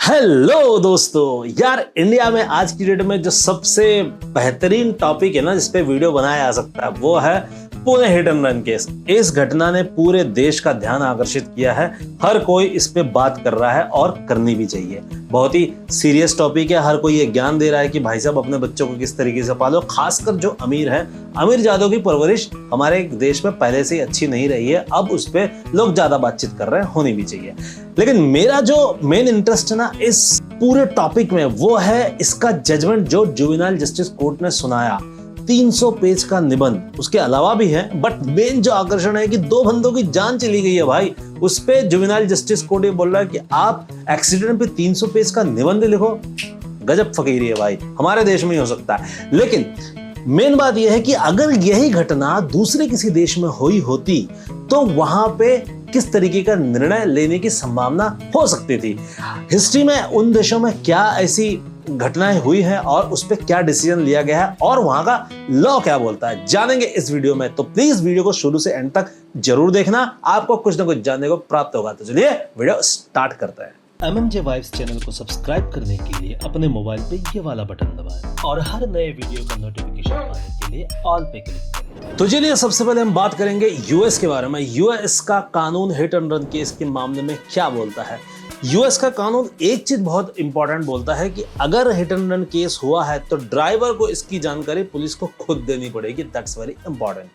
Hello दोस्तों यार, India में आज की डेट में जो सबसे बेहतरीन टॉपिक है ना जिस पे वीडियो बनाया जा सकता है वो है Pune hit and run case. इस घटना ने पूरे देश का ध्यान आकर्षित किया है। हर कोई इस पे बात कर रहा है और करनी भी चाहिए। बहुत ही सीरियस टॉपिक है। हर कोई ये ज्ञान दे रहा है कि भाई साहब अपने बच्चों को किस तरीके से पालो। खासकर जो अमीर है, अमीर जादों की परवरिश हमारे देश में पहले से ही अच्छी नहीं रही है। अब उस पे लोग ज्यादा बातचीत कर रहे हैं, होनी भी चाहिए। लेकिन मेरा जो मेन इंटरेस्ट है ना इस पूरे टॉपिक में वो है इसका जजमेंट जो जुवेनाइल जस्टिस कोर्ट ने सुनाया। 300 पेज का निबंध उसके अलावा भी है, बट मेन जो आकर्षण है कि 2 बंदों की जान चली गई है भाई। उस पे जुवेनाइल जस्टिस कोर्ट ये बोल रहा है कि आप एक्सीडेंट पे 300 पेज का निबंध लिखो। गजब फकीरी है भाई, हमारे देश में ही हो सकता है। लेकिन मेन बात यह है कि अगर यही घटना दूसरे किसी देश में हुई होती तो वहां पे किस तरीके का निर्णय लेने की संभावना हो सकती थी। हिस्ट्री में उन देशों में क्या ऐसी घटनाएं हुई हैं और उस पर क्या डिसीजन लिया गया है और वहां का लॉ क्या बोलता है, जानेंगे इस वीडियो में। तो प्लीज वीडियो को शुरू से एंड तक जरूर देखना, आपको कुछ ना कुछ जानने को प्राप्त होगा। तो चलिए वीडियो स्टार्ट करते हैं। MMJ वाइब्स चैनल को सब्सक्राइब करने के लिए अपने मोबाइल पे ये वाला बटन दबाएं और हर नए वीडियो का नोटिफिकेशन पाने के लिए ऑल पे क्लिक करें। तो चलिए सबसे पहले हम बात करेंगे यूएस के बारे में। यूएस का कानून हिट एंड रन केस के मामले में क्या बोलता है। यूएस का कानून एक चीज बहुत इंपॉर्टेंट बोलता है कि अगर हिट एंड रन केस हुआ है तो ड्राइवर को इसकी जानकारी पुलिस को खुद देनी पड़ेगी। That's very important.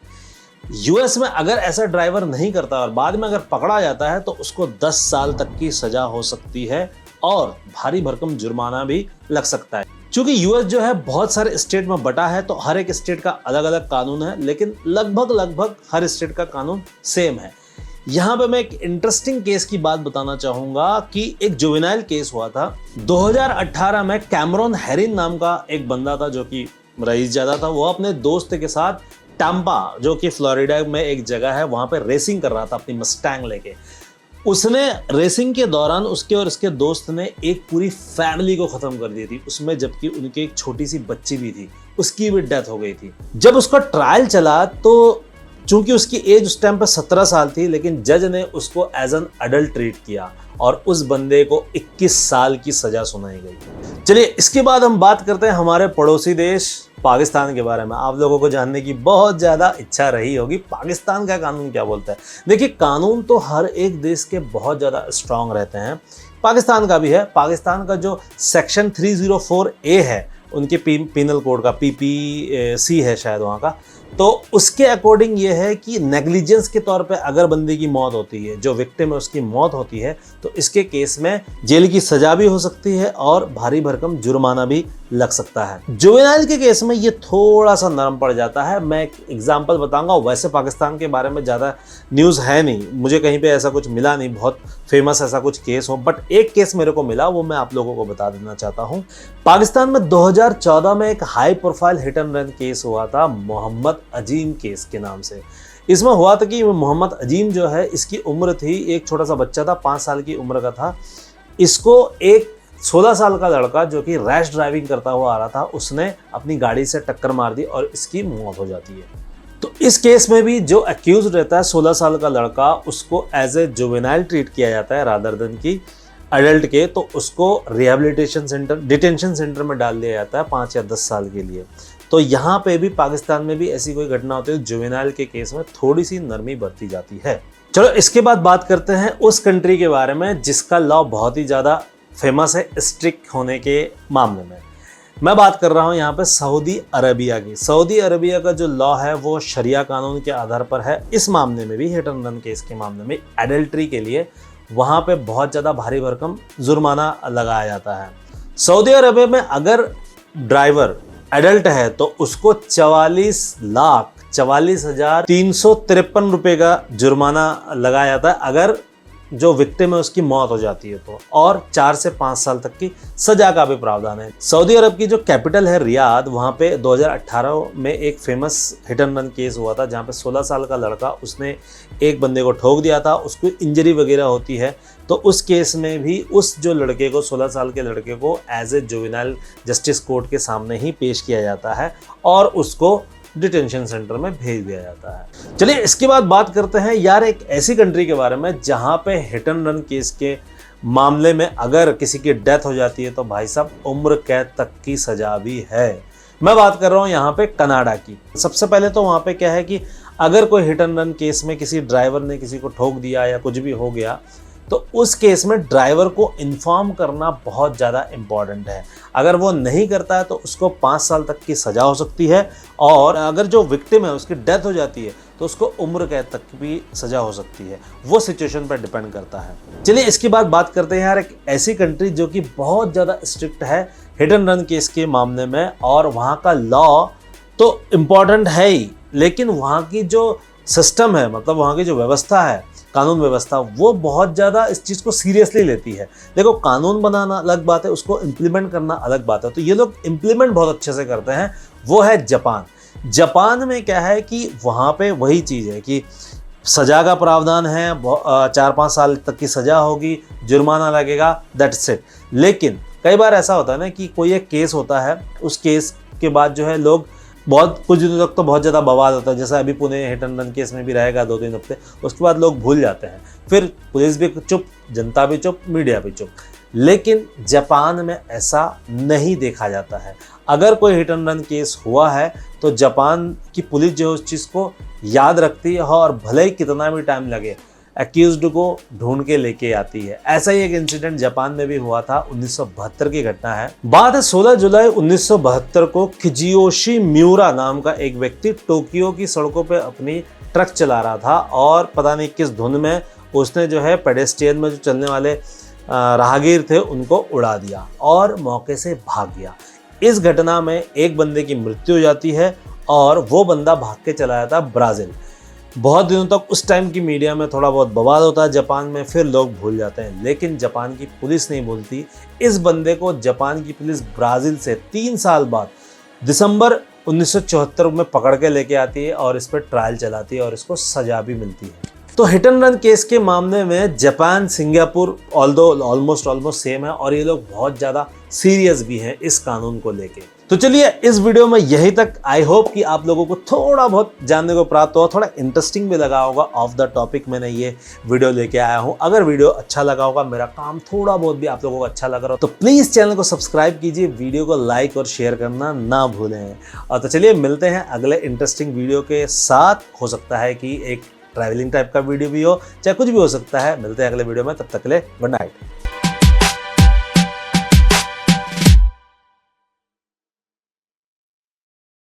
यूएस में अगर ऐसा ड्राइवर नहीं करता और बाद में अगर पकड़ा जाता है तो उसको 10 साल तक की सजा हो सकती है और भारी भरकम जुर्माना भी लग सकता है। क्योंकि यूएस जो है बहुत सारे स्टेट में बटा है तो हर एक स्टेट का अलग अलग कानून है, लेकिन लगभग हर स्टेट का कानून सेम है। यहां पे मैं एक इंटरेस्टिंग केस की बात बताना चाहूंगा कि एक जुवेनाइल केस हुआ था 2018 में। कैमरॉन हेरिन नाम का एक बंदा था जो कि रईस ज्यादा था। वो अपने दोस्त के साथ टैम्पा, जो कि फ्लोरिडा में एक जगह है, वहां पे रेसिंग कर रहा था अपनी मस्टैंग लेके। उसने रेसिंग के दौरान उसके और उसके दोस्त ने एक पूरी फैमिली को खत्म कर दी थी उसमें, जबकि उनकी एक छोटी सी बच्ची भी थी, उसकी भी डेथ हो गई थी। जब उसका ट्रायल चला तो चूंकि उसकी एज उस टाइम पर 17 साल थी, लेकिन जज ने उसको एज एन अडल्ट ट्रीट किया और उस बंदे को 21 साल की सजा सुनाई गई। चलिए इसके बाद हम बात करते हैं हमारे पड़ोसी देश पाकिस्तान के बारे में। आप लोगों को जानने की बहुत ज्यादा इच्छा रही होगी पाकिस्तान का कानून क्या बोलता है। देखिए, कानून तो हर एक देश के बहुत ज्यादा स्ट्रांग रहते हैं, पाकिस्तान का भी है। पाकिस्तान का जो सेक्शन 304A है उनके पीनल कोड का, PPC है शायद वहाँ का, तो उसके अकॉर्डिंग ये है कि नेग्लिजेंस के तौर पे अगर बंदे की मौत होती है, जो विक्टिम है उसकी मौत होती है, तो इसके केस में जेल की सजा भी हो सकती है और भारी भरकम जुर्माना भी लग सकता है। जुवेनाइल के केस में ये थोड़ा सा नरम पड़ जाता है। मैं एक एग्जांपल बताऊंगा। वैसे पाकिस्तान के बारे में ज़्यादा न्यूज़ है नहीं, मुझे कहीं पे ऐसा कुछ मिला नहीं बहुत फेमस ऐसा कुछ केस हो, बट एक केस मेरे को मिला, वो मैं आप लोगों को बता देना चाहता हूँ। पाकिस्तान में 2014 में एक high profile hit and run case हुआ था मोहम्मद अजीम केस के नाम से। इसमें हुआ था कि मोहम्मद अजीम जो है, इसकी उम्र थी, एक छोटा सा बच्चा था, 5 साल की उम्र का था। इसको एक 16 साल का लड़का जो कि रैश ड्राइविंग करता हुआ आ रहा था, उसने अपनी गाड़ी से टक्कर मार दी और इसकी मौत हो जाती है। तो इस केस में भी जो एक्यूज रहता है 16 साल का लड़का, उसको एज ए जुवेनाइल ट्रीट किया जाता है रादर देन की अडल्ट के। तो उसको रिहैबिलिटेशन सेंटर, डिटेंशन सेंटर में डाल दिया जाता है 5 या 10 साल के लिए। तो यहाँ पे भी पाकिस्तान में भी ऐसी कोई घटना होती है, जुवेनाइल के केस में थोड़ी सी नरमी बरती जाती है। चलो इसके बाद बात करते हैं उस कंट्री के बारे में जिसका लॉ बहुत ही ज़्यादा फेमस है स्ट्रिक्ट होने के मामले में। मैं बात कर रहा हूँ यहाँ पे सऊदी अरबिया की। सऊदी अरबिया का जो लॉ है वो शरिया कानून के आधार पर है। इस मामले में भी हिट एंड रन केस के मामले में एडल्ट्री के लिए वहाँ पे बहुत ज़्यादा भारी भरकम जुर्माना लगाया जाता है। सऊदी अरबिया में अगर ड्राइवर एडल्ट है तो उसको 44,44,353 रुपये का जुर्माना लगाया जाता है अगर जो विक्टिम है उसकी मौत हो जाती है तो, और 4 से 5 साल तक की सजा का भी प्रावधान है। सऊदी अरब की जो कैपिटल है रियाद, वहाँ पे 2018 में एक famous hit and run case हुआ था जहाँ पे 16 साल का लड़का, उसने एक बंदे को ठोक दिया था, उसको इंजरी वगैरह होती है। तो उस केस में भी उस जो लड़के को, 16 साल के लड़के को as a juvenile justice court के सामने ही पेश किया जाता है और उसको डिटेंशन सेंटर में भेज दिया जाता है। चलिए इसके बाद बात करते हैं यार एक ऐसी कंट्री के बारे में जहां पे हिट एंड रन केस के मामले में अगर किसी की डेथ हो जाती है तो भाई साहब उम्र कैद तक की सजा भी है। मैं बात कर रहा हूँ यहाँ पे कनाडा की। सबसे पहले तो वहाँ पे क्या है कि अगर कोई हिट एंड रन केस में किसी ड्राइवर ने किसी को ठोक दिया या कुछ भी हो गया तो उस केस में ड्राइवर को इन्फॉर्म करना बहुत ज़्यादा इम्पॉर्टेंट है। अगर वो नहीं करता है तो उसको 5 साल तक की सज़ा हो सकती है, और अगर जो विक्टिम है उसकी डेथ हो जाती है तो उसको उम्र कैद तक भी सज़ा हो सकती है। वो सिचुएशन पर डिपेंड करता है। चलिए इसके बाद बात करते हैं यार एक ऐसी कंट्री जो कि बहुत ज़्यादा स्ट्रिक्ट है हिट एंड रन केस के मामले में, और वहाँ का लॉ तो इम्पॉर्टेंट है ही, लेकिन वहाँ की जो सिस्टम है, मतलब वहाँ की जो व्यवस्था है, कानून व्यवस्था, वो बहुत ज़्यादा इस चीज़ को सीरियसली लेती है। देखो कानून बनाना अलग बात है, उसको इम्प्लीमेंट करना अलग बात है। तो ये लोग इम्प्लीमेंट बहुत अच्छे से करते हैं। वो है जापान। जापान में क्या है कि वहाँ पे वही चीज़ है कि सज़ा का प्रावधान है, 4-5 साल तक की सज़ा होगी, जुर्माना लगेगा, दैट्स इट। लेकिन कई बार ऐसा होता है ना कि कोई एक केस होता है, उस केस के बाद जो है लोग बहुत कुछ दिनों तक तो बहुत ज़्यादा बवाल होता है, जैसा अभी Pune hit and run case में भी रहेगा 2-3 हफ्ते, उसके बाद लोग भूल जाते हैं। फिर पुलिस भी चुप, जनता भी चुप, मीडिया भी चुप। लेकिन जापान में ऐसा नहीं देखा जाता है। अगर कोई हिट एंड रन केस हुआ है तो जापान की पुलिस जो है उस चीज़ को याद रखती है, और भले ही कितना भी टाइम लगे एक्यूज्ड को ढूंढ के लेके आती है। ऐसा ही एक इंसिडेंट जापान में भी हुआ था, 1972 की घटना है। बात है 16 जुलाई 1972 को किजियोशी म्यूरा नाम का एक व्यक्ति टोक्यो की सड़कों पे अपनी ट्रक चला रहा था, और पता नहीं किस धुन में उसने जो है पेडेस्ट्रियन में जो चलने वाले राहगीर थे उनको उड़ा दिया और मौके से भाग गया। इस घटना में एक बंदे की मृत्यु हो जाती है, और वो बंदा भाग के चला जाता है ब्राज़ील। बहुत दिनों तक उस टाइम की मीडिया में थोड़ा बहुत बवाल होता है जापान में, फिर लोग भूल जाते हैं, लेकिन जापान की पुलिस नहीं भूलती। इस बंदे को जापान की पुलिस ब्राज़ील से 3 साल बाद दिसंबर 1974 में पकड़ के लेके आती है, और इस पर ट्रायल चलाती है, और इसको सजा भी मिलती है। तो हिट एंड रन केस के मामले में जापान, सिंगापुर ऑलमोस्ट सेम है, और ये लोग बहुत ज़्यादा सीरियस भी हैं इस कानून को लेके। तो चलिए इस वीडियो में यही तक। आई होप कि आप लोगों को थोड़ा बहुत जानने को प्राप्त हो, थोड़ा इंटरेस्टिंग भी लगा होगा। ऑफ द टॉपिक मैंने ये वीडियो लेके आया हूँ। अगर वीडियो अच्छा लगा होगा, मेरा काम थोड़ा बहुत भी आप लोगों को अच्छा लग रहा हो, तो प्लीज़ चैनल को सब्सक्राइब कीजिए, वीडियो को लाइक और शेयर करना ना भूलें। और तो चलिए मिलते हैं अगले इंटरेस्टिंग वीडियो के साथ। हो सकता है कि एक ट्रैवलिंग टाइप का वीडियो भी हो, चाहे कुछ भी हो सकता है। मिलते हैं अगले वीडियो में, तब तक के लिए गुड नाइट।